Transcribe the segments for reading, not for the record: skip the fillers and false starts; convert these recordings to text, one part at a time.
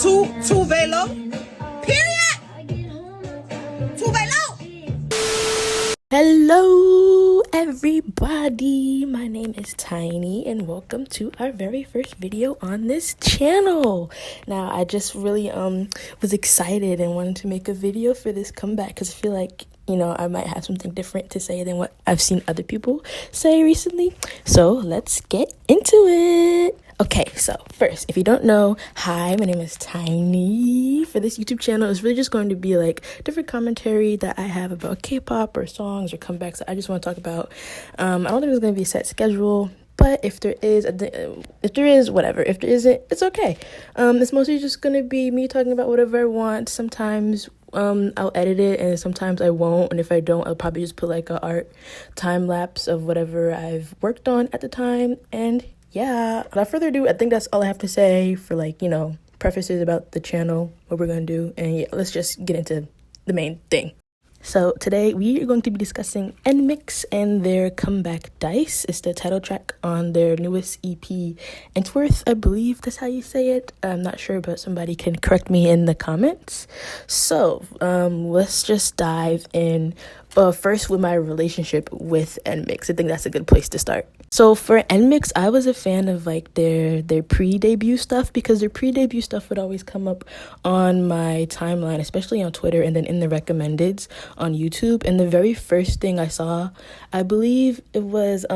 Two velo. Period. Two velo. Hello everybody, my name is Tiny and welcome to our very first video on this channel. Now I just really was excited and wanted to make a video for this comeback because I feel like, you know, I might have something different to say than what I've seen other people say recently. So let's get into it. Okay, so first, if you don't know, hi, my name is Tiny. For this YouTube channel, it's really just going to be like different commentary that I have about K-pop or songs or comebacks that I just want to talk about. I don't think there's going to be a set schedule, but if there is, whatever. If there isn't, it's okay. It's mostly just going to be me talking about whatever I want. Sometimes I'll edit it and sometimes I won't, and if I don't, I'll probably just put like a art time lapse of whatever I've worked on at the time. And yeah, without further ado, I think that's all I have to say for, like, you know, prefaces about the channel, what we're gonna do. And yeah, let's just get into the main thing. So today we are going to be discussing NMIXX and their comeback Dice. It's the title track on their newest EP, Entworth, I believe that's how you say it. I'm not sure, but somebody can correct me in the comments. So let's just dive in first with my relationship with NMIXX. I think that's a good place to start. So for NMIXX, I was a fan of like their pre-debut stuff, because their pre-debut stuff would always come up on my timeline, especially on Twitter and then in the recommendeds on YouTube. And the very first thing I saw, I believe it was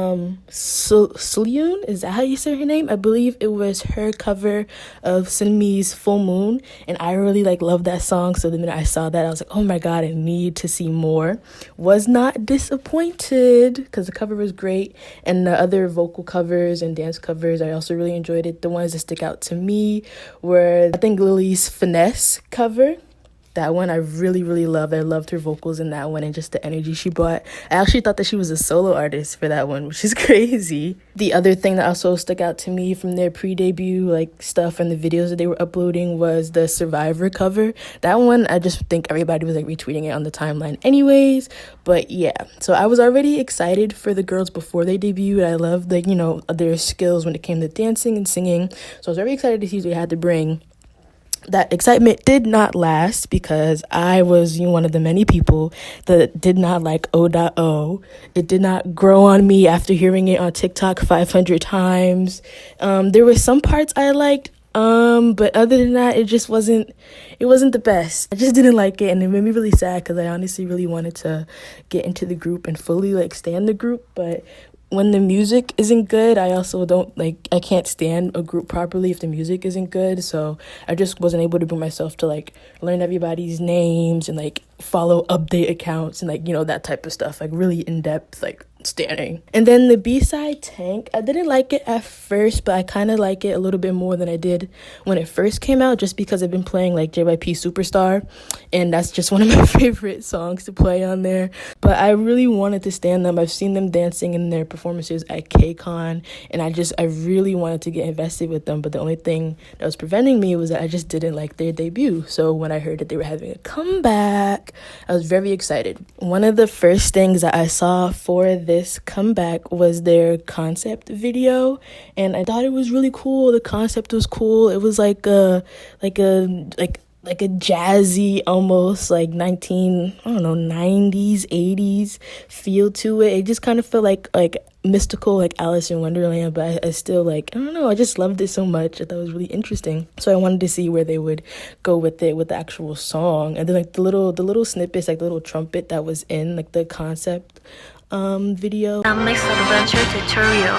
Sulyun, is that how you say her name? I believe it was her cover of Sunmi's Full Moon, and I really like loved that song. So the minute I saw that, I was like, oh my god, I need to see more. Was not disappointed because the cover was great, and the other vocal covers and dance covers, I also really enjoyed it. The ones that stick out to me were, I think, Lily's Finesse cover. That one I really, really loved. I loved her vocals in that one and just the energy she brought. I actually thought that she was a solo artist for that one, which is crazy. The other thing that also stuck out to me from their pre-debut like stuff and the videos that they were uploading was the Survivor cover. That one, I just think everybody was like retweeting it on the timeline anyways. But yeah, so I was already excited for the girls before they debuted. I loved, like, you know, their skills when it came to dancing and singing. So I was very excited to see what they had to bring. That excitement did not last because I was, you know, one of the many people that did not like O.O. It did not grow on me after hearing it on TikTok 500 times. There were some parts I liked, but other than that, it wasn't the best. I just didn't like it, and it made me really sad because I honestly really wanted to get into the group and fully like stand the group. But when the music isn't good, I also I can't stand a group properly if the music isn't good. So I just wasn't able to bring myself to like learn everybody's names and like follow update accounts and like, you know, that type of stuff, like really in-depth like standing. And then the B-side, Tank, I didn't like it at first, but I kind of like it a little bit more than I did when it first came out, just because I've been playing like JYP Superstar, and that's just one of my favorite songs to play on there. But I really wanted to stand them. I've seen them dancing in their performances at KCON, and I really wanted to get invested with them, but the only thing that was preventing me was that I just didn't like their debut. So when I heard that they were having a comeback, I was very excited. One of the first things that I saw for this comeback was their concept video, and I thought it was really cool. The concept was cool. It was like a jazzy, almost like 90s, 80s feel to it. It just kind of felt like mystical, like Alice in Wonderland, but I still like, I don't know, I just loved it so much. I thought it was really interesting. So I wanted to see where they would go with it, with the actual song. And then like the little snippets, like the little trumpet that was in like the concept video. NMIXX adventure tutorial.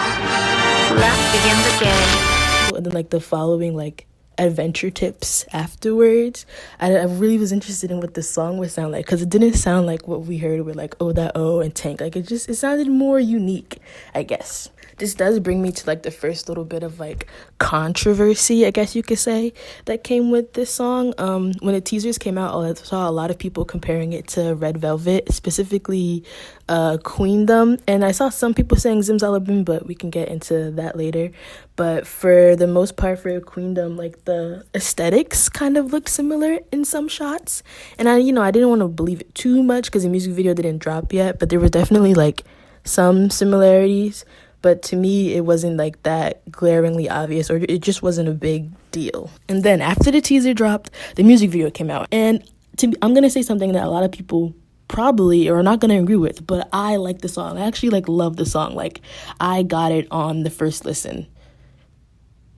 Let's begin the game. And then like the following like adventure tips afterwards. I really was interested in what the song would sound like, because it didn't sound like what we heard with like O.O and Tank. Like it sounded more unique, I guess. This does bring me to like the first little bit of like controversy, I guess you could say, that came with this song. When the teasers came out, I saw a lot of people comparing it to Red Velvet, specifically Queendom, and I saw some people saying Zimzalabim, but we can get into that later. But for the most part, for Queendom, like the aesthetics kind of looked similar in some shots, and I didn't want to believe it too much because the music video didn't drop yet, but there was definitely like some similarities. but to me it wasn't like that glaringly obvious, or it just wasn't a big deal. And then after the teaser dropped, the music video came out, and I'm gonna say something that a lot of people probably are not gonna agree with, but I like the song. I actually like love the song. Like, I got it on the first listen.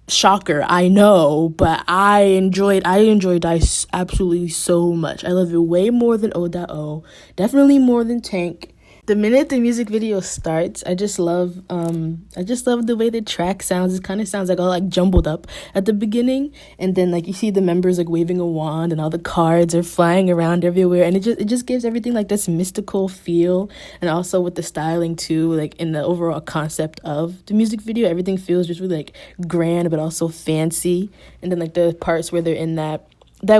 Shocker, I know, but I enjoyed Dice absolutely so much. I love it way more than O.O, definitely more than Tank. The minute the music video starts, I just love the way the track sounds. It kind of sounds like all like jumbled up at the beginning, and then like you see the members like waving a wand and all the cards are flying around everywhere, and it just gives everything like this mystical feel. And also with the styling too, like in the overall concept of the music video, everything feels just really like grand but also fancy. And then like the parts where they're in that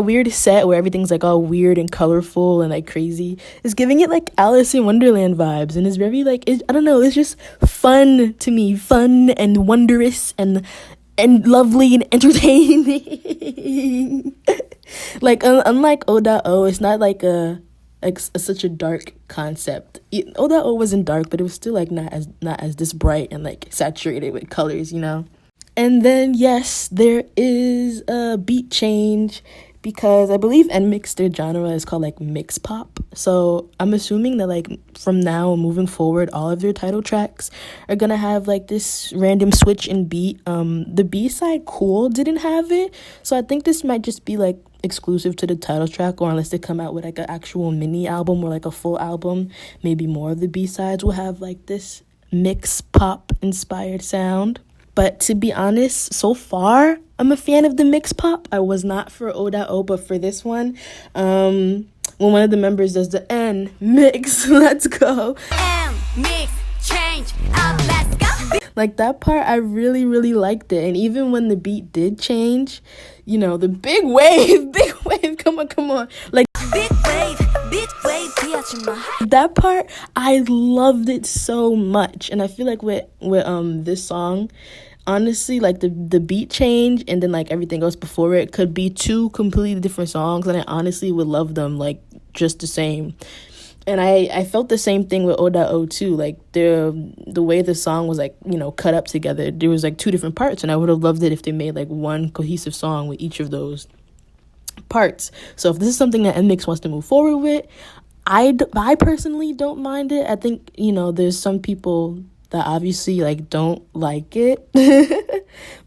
weird set where everything's like all weird and colorful and like crazy is giving it like Alice in Wonderland vibes, and it's very like, I don't know, it's just fun to me, fun and wondrous and lovely and entertaining. Like unlike O.O, it's not like such a dark concept. O.O wasn't dark, but it was still like not as this bright and like saturated with colors, you know. And then yes, there is a beat change, because I believe NMIXX, their genre is called like mix pop. So I'm assuming that like from now moving forward, all of their title tracks are gonna have like this random switch in beat. The B-side Cool didn't have it, so I think this might just be like exclusive to the title track, or unless they come out with like an actual mini album or like a full album, maybe more of the B-sides will have like this mix pop inspired sound. But to be honest, so far, I'm a fan of the mix pop. I was not for O.O, but for this one, when one of the members does the NMIXX, let's go. NMIXX, change up, let's go. Like that part, I really, really liked it. And even when the beat did change, you know, the big wave, come on. Like, Big wave, that part, I loved it so much. And I feel like with this song, honestly, like the beat change and then like everything else before it could be two completely different songs, and I honestly would love them like just the same. And I felt the same thing with O.O too. Like the way the song was like, you know, cut up together, there was like two different parts, and I would have loved it if they made like one cohesive song with each of those parts. So if this is something that NMIXX wants to move forward with, I personally don't mind it. I think, you know, there's some people that obviously like don't like it,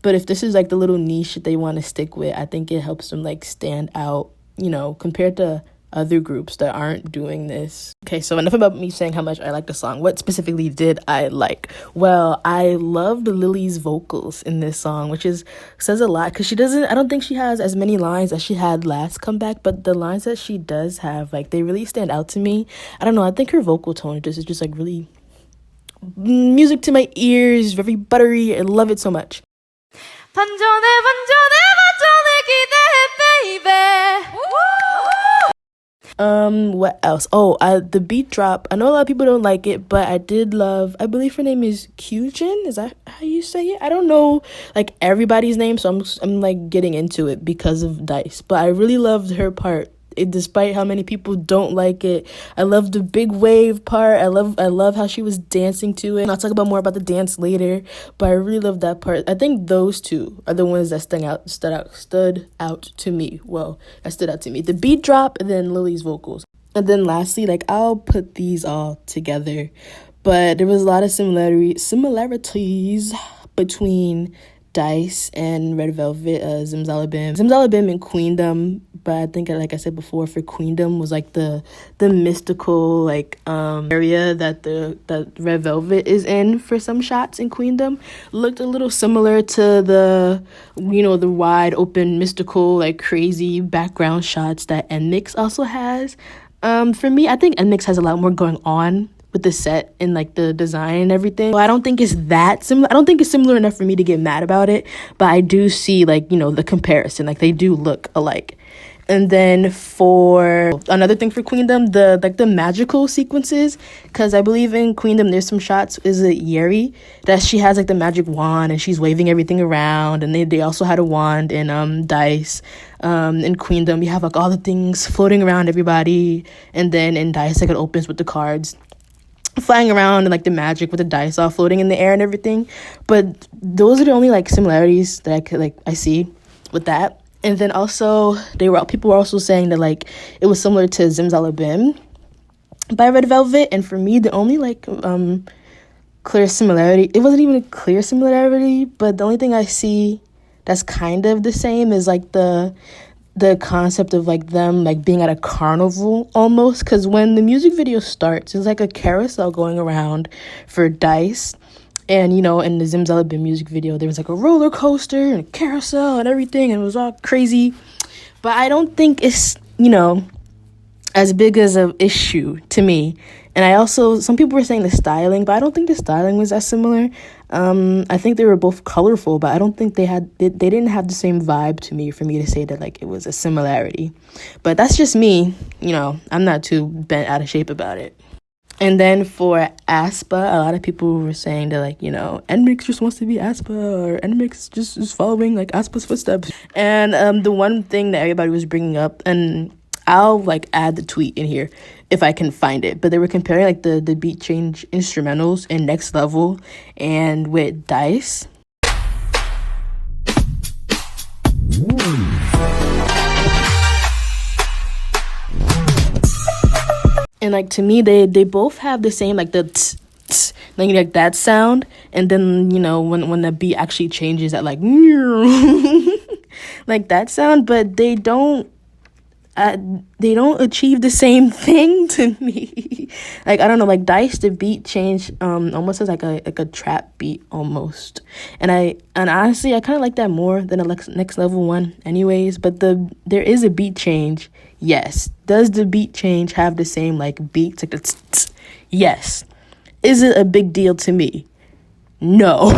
but if this is like the little niche that they want to stick with, I think it helps them like stand out, you know, compared to other groups that aren't doing this. Okay, so enough about me saying how much I like the song. What specifically did I like? Well, I loved Lily's vocals in this song, which says a lot, because I don't think she has as many lines as she had last comeback, but the lines that she does have, like, they really stand out to me. I don't know, I think her vocal tone is just like really music to my ears, very buttery. I love it so much. What else? The beat drop, I know a lot of people don't like it, but I did love, I believe her name is Kyujin, is that how you say it? I don't know like everybody's name, so I'm like getting into it because of Dice, but I really loved her part. Despite how many people don't like it, I love the big wave part. I love how she was dancing to it. And I'll talk more about the dance later, but I really love that part. I think those two are the ones that stood out to me. Well, that stood out to me. The beat drop and then Lily's vocals. And then lastly, like, I'll put these all together, but there was a lot of similarities between Dice and Red Velvet, Zimzalabim and Queendom. But I think, like I said before, for Queendom was like the mystical like area that Red Velvet is in for some shots in Queendom. Looked a little similar to the, you know, the wide open mystical like crazy background shots that NMIXX also has. For me, I think NMIXX has a lot more going on with the set and like the design and everything. Well, I don't think it's that similar. I don't think it's similar enough for me to get mad about it, but I do see like, you know, the comparison, like they do look alike. And then for another thing for Queendom, the magical sequences, because I believe in Queendom there's some shots, is it Yeri, that she has like the magic wand and she's waving everything around, and they also had a wand in Dice. In Queendom you have like all the things floating around everybody, and then in Dice like it opens with the cards. flying around and like the magic with the dice all floating in the air and everything. But those are the only like similarities that I see with that. And then also people were also saying that like it was similar to Zimzalabim by Red Velvet. And for me, the only like clear similarity, it wasn't even a clear similarity, but the only thing I see that's kind of the same is like the concept of like them like being at a carnival almost, because when the music video starts, it's like a carousel going around for dice. And, you know, in the Zimzalabim music video, there was like a roller coaster and a carousel and everything, and it was all crazy. But I don't think it's, you know, as big as an issue to me. And I also, some people were saying the styling, but I don't think the styling was that similar. I think they were both colorful, but I don't think they didn't have the same vibe to me for me to say that like it was a similarity. But that's just me, you know, I'm not too bent out of shape about it. And then for aespa, a lot of people were saying that, like, you know, NMIXX just wants to be aespa, or NMIXX just is following, like, aespa's footsteps. And the one thing that everybody was bringing up, and I'll, like, add the tweet in here if I can find it, but they were comparing, like, the beat change instrumentals in Next Level and with Dice. And, like, to me, they both have the same, like, the tss, tss, like that sound. And then, you know, when the beat actually changes at, like, like that sound. But they don't achieve the same thing to me. Like, I don't know, like, Dice, the beat change almost as, like a trap beat almost. And honestly, I kind of like that more than the Next Level one anyways. But there is a beat change. Yes. Does the beat change have the same, like, beats? Like, the tss, tss? Yes. Is it a big deal to me? No.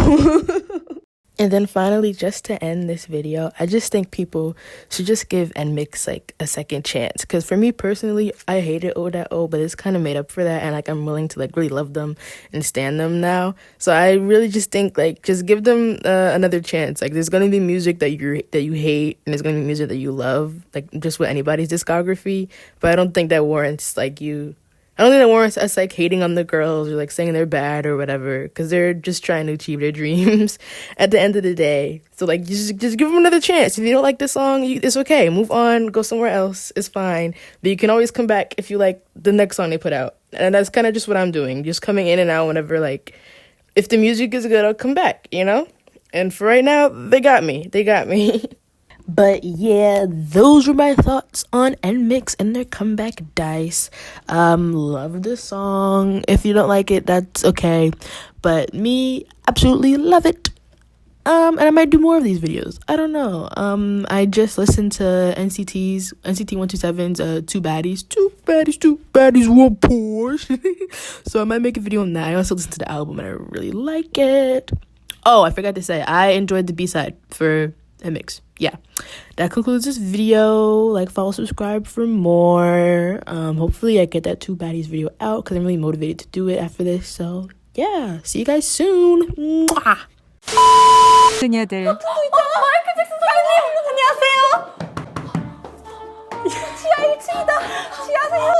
And then finally, just to end this video, I just think people should just give NMIXX, like, a second chance. Because for me personally, I hated O.O, but it's kind of made up for that. And, like, I'm willing to, like, really love them and stand them now. So I really just think, like, just give them another chance. Like, there's going to be music that you hate, and there's going to be music that you love, like, just with anybody's discography. But I don't think that warrants, like, I don't think that warrants us, like, hating on the girls or, like, saying they're bad or whatever, because they're just trying to achieve their dreams at the end of the day. So, like, just give them another chance. If you don't like the song, it's okay. Move on. Go somewhere else. It's fine. But you can always come back if you like the next song they put out. And that's kind of just what I'm doing. Just coming in and out whenever, like, if the music is good, I'll come back, you know? And for right now, they got me. They got me. But yeah, those were my thoughts on NMIXX and their comeback Dice. Love the song. If you don't like it, that's okay. But me, absolutely love it. And I might do more of these videos. I don't know. I just listened to NCT 127's Two Baddies, One Porsche. So I might make a video on that. I also listened to the album and I really like it. Oh, I forgot to say, I enjoyed the B-side for NMIXX. Yeah, that concludes this video. Like, follow, subscribe for more. Hopefully I get that Two Baddies video out because I'm really motivated to do it after this. So yeah, see you guys soon. Mwah! 그녀들 마이클 잭슨 선배님 안녕하세요. 지하 1층이다. 지하세요.